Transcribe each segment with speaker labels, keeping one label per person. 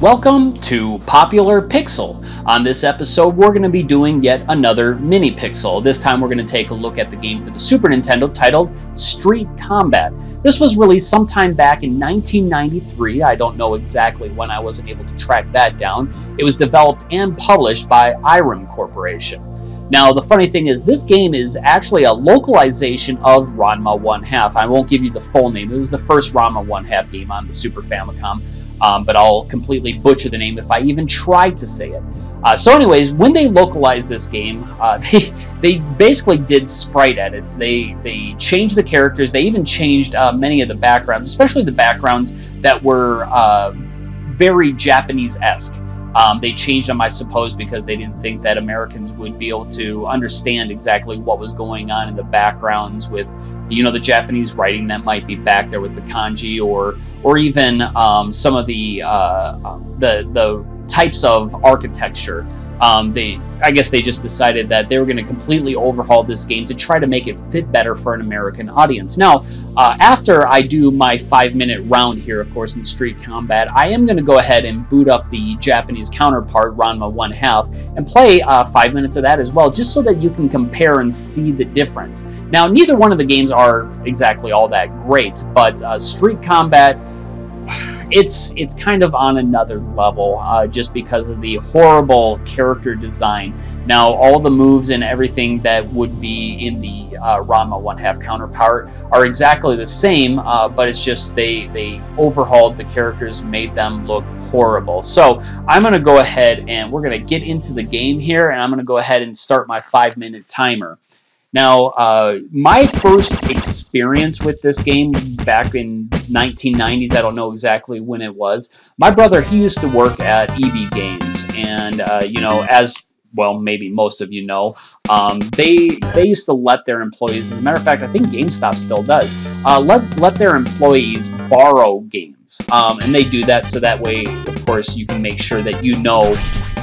Speaker 1: Welcome to Popular Pixel. On this episode, we're going to be doing yet another MiniPixel. This time, we're going to take a look at the game for the Super Nintendo titled Street Combat. This was released sometime back in 1993. I don't know exactly when. I wasn't able to track that down. It was developed and published by Irem Corporation. Now, the funny thing is, this game is actually a localization of Ranma 1/2. I won't give you the full name. It was the first Ranma 1/2 game on the Super Famicom, but I'll completely butcher the name if I even try to say it. So anyways, when they localized this game, they basically did sprite edits. They changed the characters. They even changed many of the backgrounds, especially the backgrounds that were very Japanese-esque. They changed them, I suppose, because they didn't think that Americans would be able to understand exactly what was going on in the backgrounds with, you know, the Japanese writing that might be back there with the kanji, or even some of the types of architecture. I guess they just decided that they were going to completely overhaul this game to try to make it fit better for an American audience. Now, after I do my 5-minute round here, of course, in Street Combat, I am going to go ahead and boot up the Japanese counterpart, Ranma 1/2, and play 5 minutes of that as well, just so that you can compare and see the difference. Now, neither one of the games are exactly all that great, but Street Combat, it's kind of on another level just because of the horrible character design. Now, all the moves and everything that would be in the Ranma 1/2 counterpart are exactly the same, but it's just they overhauled the characters, made them look horrible. So I'm going to go ahead and we're going to get into the game here, and I'm going to go ahead and start my 5-minute timer. Now, my first experience with this game back in 1990s, I don't know exactly when it was. My brother, he used to work at EB Games, and you know, as well, maybe most of you know, they used to let their employees, as a matter of fact, I think GameStop still does, let their employees borrow games, and they do that so that way, of course, you can make sure that you know.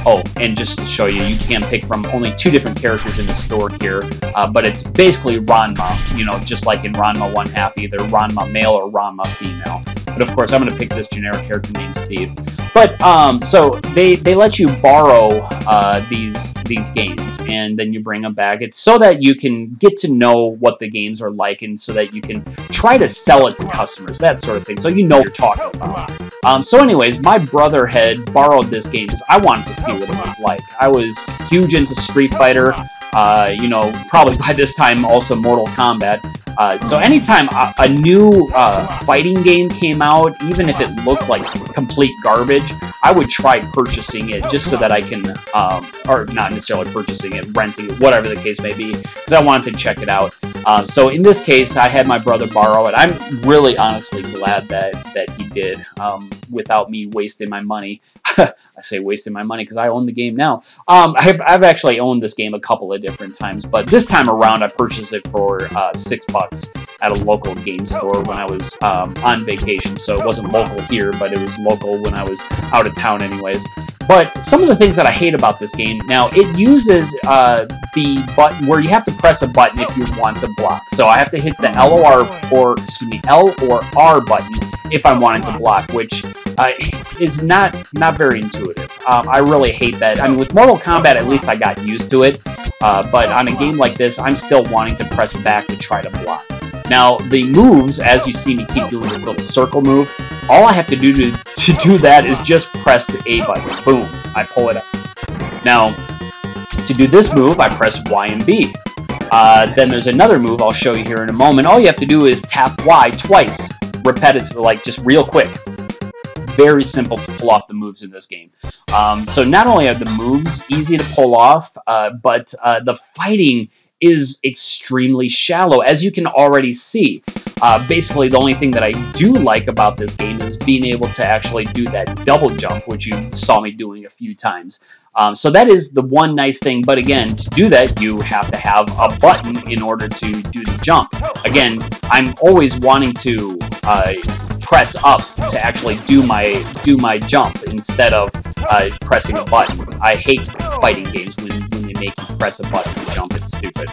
Speaker 1: Oh, and just to show you, you can pick from only 2 different characters in the store here, but it's basically Ranma, you know, just like in Ranma 1/2, either Ranma male or Ranma female. But of course, I'm going to pick this generic character named Steve. But so they let you borrow these games, and then you bring them back. It's so that you can get to know what the games are like, and so that you can try to sell it to customers, that sort of thing, so you know what you're talking about. So anyways, my brother had borrowed this game because I wanted to see what it was like. I was huge into Street Fighter, you know, probably by this time also Mortal Kombat. So anytime a new fighting game came out, even if it looked like complete garbage, I would try purchasing it just so that I can, or not necessarily purchasing it, renting it, whatever the case may be, because I wanted to check it out. So in this case, I had my brother borrow it. I'm really honestly glad that he did, without me wasting my money. I say wasting my money because I own the game now. I've actually owned this game a couple of different times, but this time around I purchased it for $6 at a local game store when I was on vacation. So it wasn't local here, but it was local when I was out of town anyways. But some of the things that I hate about this game, now it uses the button where you have to press a button if you want to block. So I have to hit the L or R button if I'm wanting to block, which is not very intuitive. I really hate that. I mean, with Mortal Kombat, at least I got used to it. But on a game like this, I'm still wanting to press back to try to block. Now, the moves, as you see me keep doing this little circle move, all I have to do to do that is just press the A button. Boom, I pull it up. Now, to do this move, I press Y and B. Then there's another move I'll show you here in a moment. All you have to do is tap Y twice, repetitively, like just real quick. Very simple to pull off the moves in this game. So not only are the moves easy to pull off, but the fighting is extremely shallow, as you can already see. Basically, the only thing that I do like about this game is being able to actually do that double jump, which you saw me doing a few times. So that is the one nice thing, but again, to do that, you have to have a button in order to do the jump. Again, I'm always wanting to press up to actually do my jump instead of pressing a button. I hate fighting games when they make you press a button to jump. It's stupid.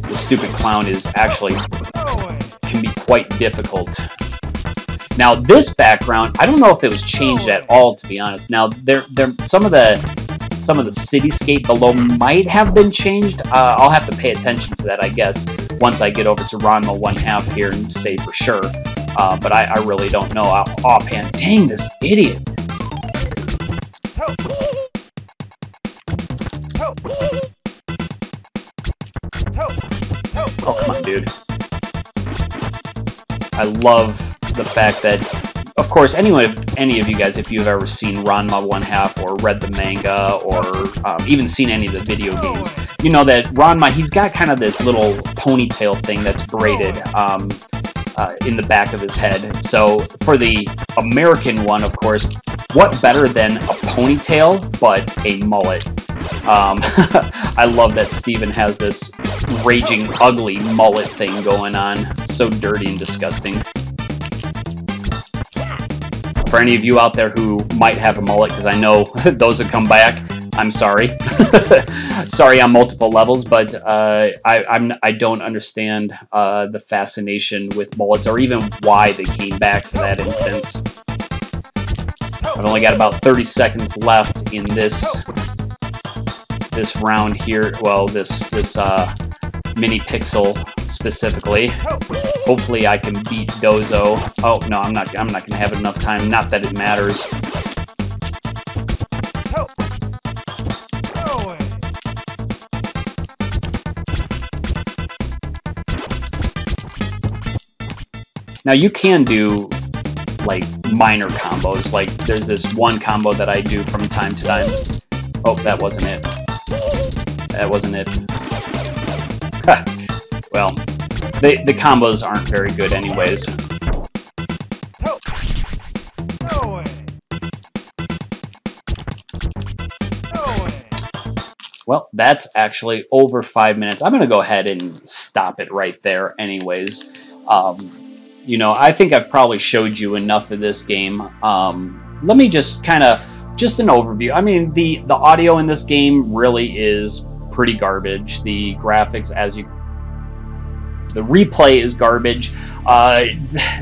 Speaker 1: The stupid clown is actually can be quite difficult. Now this background, I don't know if it was changed at all, to be honest. Now some of the cityscape below might have been changed. I'll have to pay attention to that, I guess, once I get over to Ranma 1/2 here and say for sure. But I really don't know offhand. Dang, this idiot. Oh, come on, dude. I love the fact that, of course, any of you guys, if you've ever seen Ranma 1/2 or read the manga or even seen any of the video games, you know that Ranma, he's got kind of this little ponytail thing that's braided in the back of his head. So for the American one, of course, what better than a ponytail but a mullet? I love that Steven has this raging, ugly mullet thing going on. So dirty and disgusting. For any of you out there who might have a mullet, because I know those that come back, I'm sorry. Sorry on multiple levels, but I don't understand the fascination with mullets, or even why they came back for that instance. I've only got about 30 seconds left in this round here. Well, this MiniPixel specifically. Hopefully I can beat Dozo. Oh no, I'm not gonna have enough time. Not that it matters. Now you can do like minor combos. Like there's this one combo that I do from time to time. Oh, that wasn't it. That wasn't it. Well, the combos aren't very good anyways. Well, that's actually over 5 minutes. I'm going to go ahead and stop it right there anyways. You know, I think I've probably showed you enough of this game. Let me just kind of, just an overview. I mean, the audio in this game really is pretty garbage. The graphics, the replay is garbage.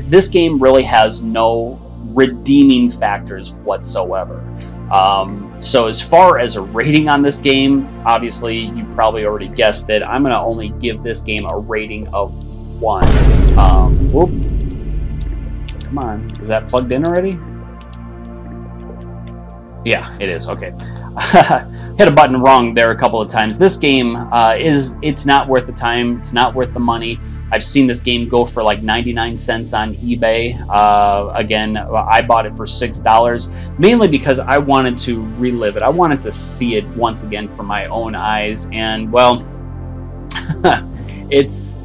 Speaker 1: This game really has no redeeming factors whatsoever. So as far as a rating on this game, obviously you probably already guessed it. I'm going to only give this game a rating of 1. Whoop. Come on, is that plugged in already? Yeah, it is. Okay. Hit a button wrong there a couple of times. This game it's not worth the time. It's not worth the money. I've seen this game go for like 99 cents on eBay. Again, I bought it for $6, mainly because I wanted to relive it. I wanted to see it once again from my own eyes, and well, it's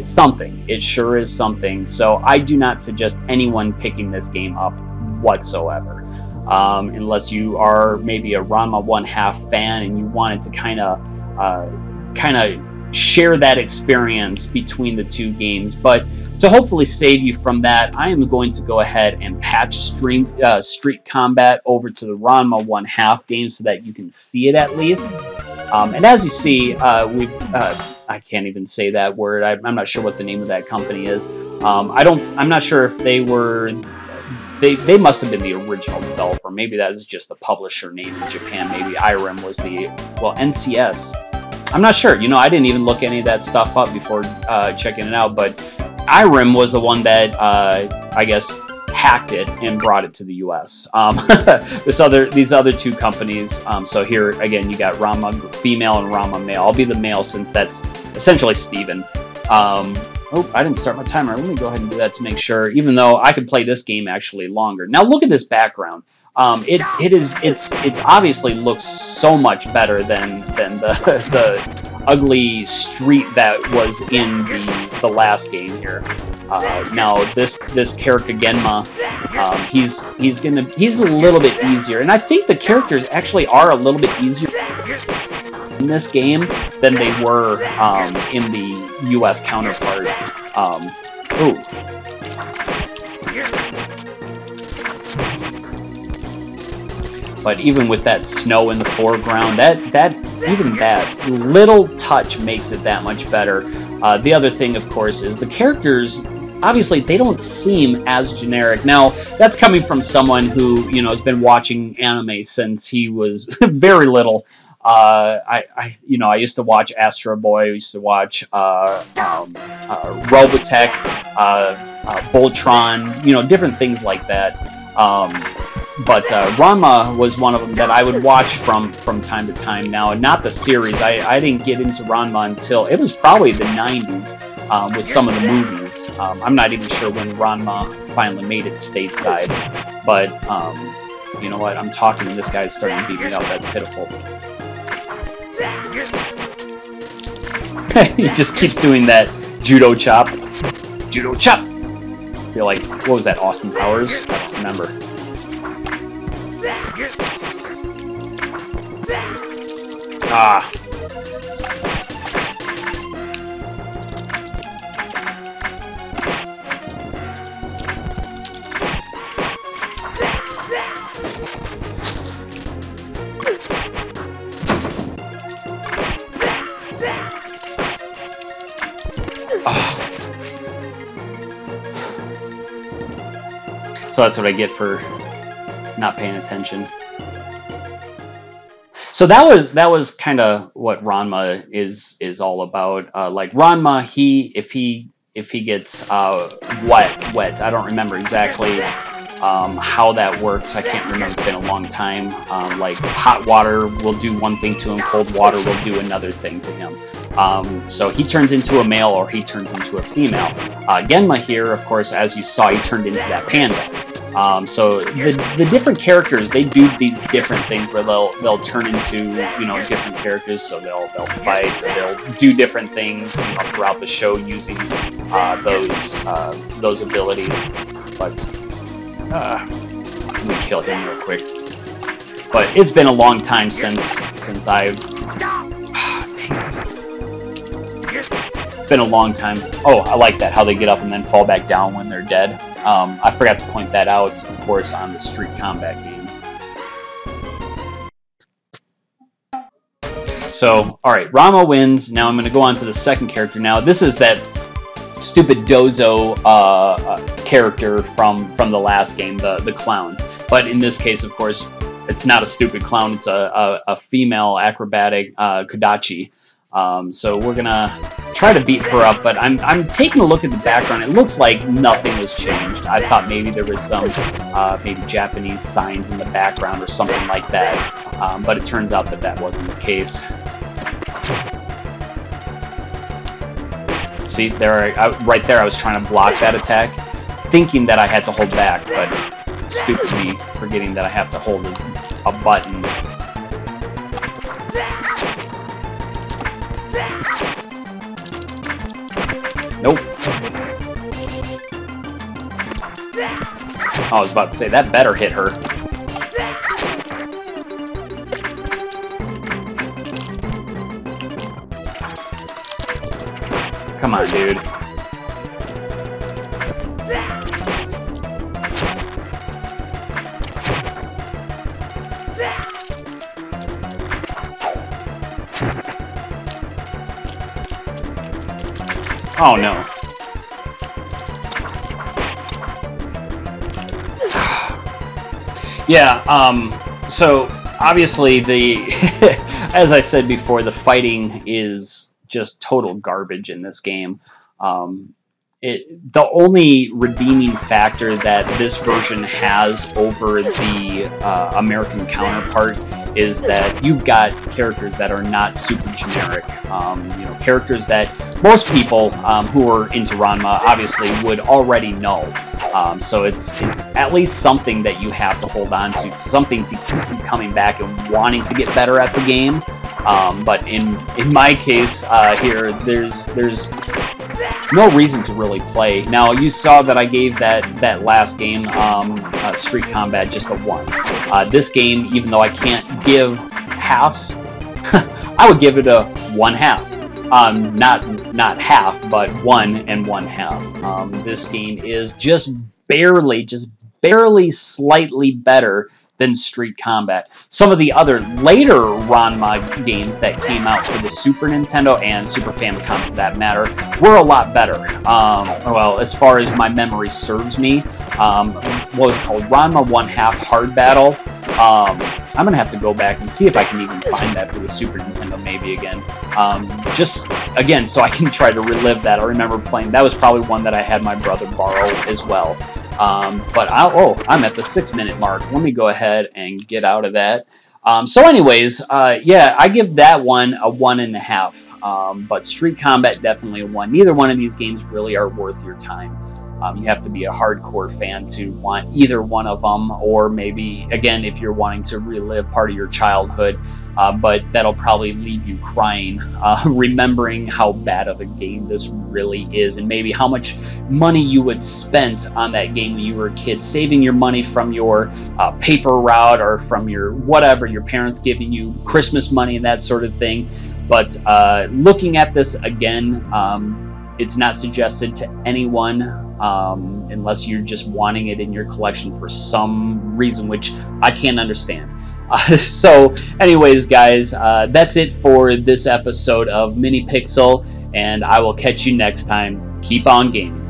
Speaker 1: something. It sure is something. So I do not suggest anyone picking this game up whatsoever. Unless you are maybe a Ranma 1/2 fan and you wanted to kind of share that experience between the two games. But to hopefully save you from that, I am going to go ahead and patch Street Combat over to the Ranma 1/2 game so that you can see it at least. And as you see, I can't even say that word. I'm not sure what the name of that company is. I'm not sure if they were. They must have been the original developer. Maybe that is just the publisher name in Japan. Maybe IREM was the, well, NCS. I'm not sure. You know, I didn't even look any of that stuff up before checking it out. But IREM was the one that, I guess, hacked it and brought it to the U.S. These other two companies. So here, again, you got Ranma female and Ranma male. I'll be the male since that's essentially Steven. Oh, I didn't start my timer. Let me go ahead and do that to make sure, even though I could play this game actually longer. Now look at this background. It obviously looks so much better than the ugly street that was in the last game here. Now this character Genma, he's a little bit easier, and I think the characters actually are a little bit easier in this game than they were in the US counterpart. Ooh. But even with that snow in the foreground, even that little touch makes it that much better. The other thing, of course, is the characters, obviously they don't seem as generic. Now, that's coming from someone who, you know, has been watching anime since he was very little. You know, I used to watch Astro Boy. I used to watch Robotech, Voltron. You know, different things like that. But Ranma was one of them that I would watch from time to time. Now, not the series. I didn't get into Ranma until it was probably the 90s with some of the movies. I'm not even sure when Ranma finally made it stateside. But you know what? I'm talking and this guy's starting to beat me up. That's pitiful. He just keeps doing that judo chop. Judo chop! I feel like, what was that, Austin Powers? I don't remember. Ah. So that's what I get for not paying attention. So that was kind of what Ranma is all about. Like Ranma, if he gets wet, I don't remember exactly how that works. I can't remember. It's been a long time. Like hot water will do one thing to him, cold water will do another thing to him. So he turns into a male or he turns into a female. Genma here, of course, as you saw, he turned into that panda. So the different characters, they do these different things where they'll turn into, you know, different characters. So they'll fight or they'll do different things, you know, throughout the show using those abilities. But let me kill him real quick. But it's been a long time since I've. It's been a long time. Oh, I like that, how they get up and then fall back down when they're dead. I forgot to point that out, of course, on the Street Combat game. So, alright, Ranma wins. Now I'm going to go on to the second character. Now, this is that stupid Dozo character from the last game, the clown. But in this case, of course, it's not a stupid clown. It's a female acrobatic Kodachi. So we're gonna try to beat her up, but I'm taking a look at the background. It looks like nothing has changed. I thought maybe there was some maybe Japanese signs in the background or something like that, but it turns out that wasn't the case. See, right there I was trying to block that attack, thinking that I had to hold back, but stupidly forgetting that I have to hold a button. Nope. I was about to say, that better hit her. Come on, dude. Oh no. Yeah, so obviously as I said before, the fighting is just total garbage in this game. The only redeeming factor that this version has over the American counterpart is that you've got characters that are not super generic. You know, characters that most people who are into Ranma obviously would already know. So it's at least something that you have to hold on to, something to keep you coming back and wanting to get better at the game. But in my case here, there's no reason to really play. Now, you saw that I gave that last game, Street Combat, just a 1. This game, even though I can't give halves, I would give it a 1/2. Not half, but 1 and 1/2. This game is just barely slightly better than Street Combat. Some of the other later Ranma games that came out for the Super Nintendo and Super Famicom, for that matter, were a lot better. Well, as far as my memory serves me, what was it called? Ranma 1/2 Hard Battle. I'm gonna have to go back and see if I can even find that for the Super Nintendo maybe again. Just again, so I can try to relive that. I remember playing. That was probably one that I had my brother borrow as well. But I'm at the 6-minute mark. Let me go ahead and get out of that. So anyways, yeah, I give that one a 1.5. But Street Combat definitely a 1. Neither one of these games really are worth your time. You have to be a hardcore fan to want either one of them, or maybe, again, if you're wanting to relive part of your childhood, but that'll probably leave you crying, remembering how bad of a game this really is, and maybe how much money you would spent on that game when you were a kid, saving your money from your paper route or from your whatever, your parents giving you Christmas money and that sort of thing. But looking at this again, it's not suggested to anyone, unless you're just wanting it in your collection for some reason, which I can't understand. So anyways, guys, that's it for this episode of MiniPixel, and I will catch you next time. Keep on gaming.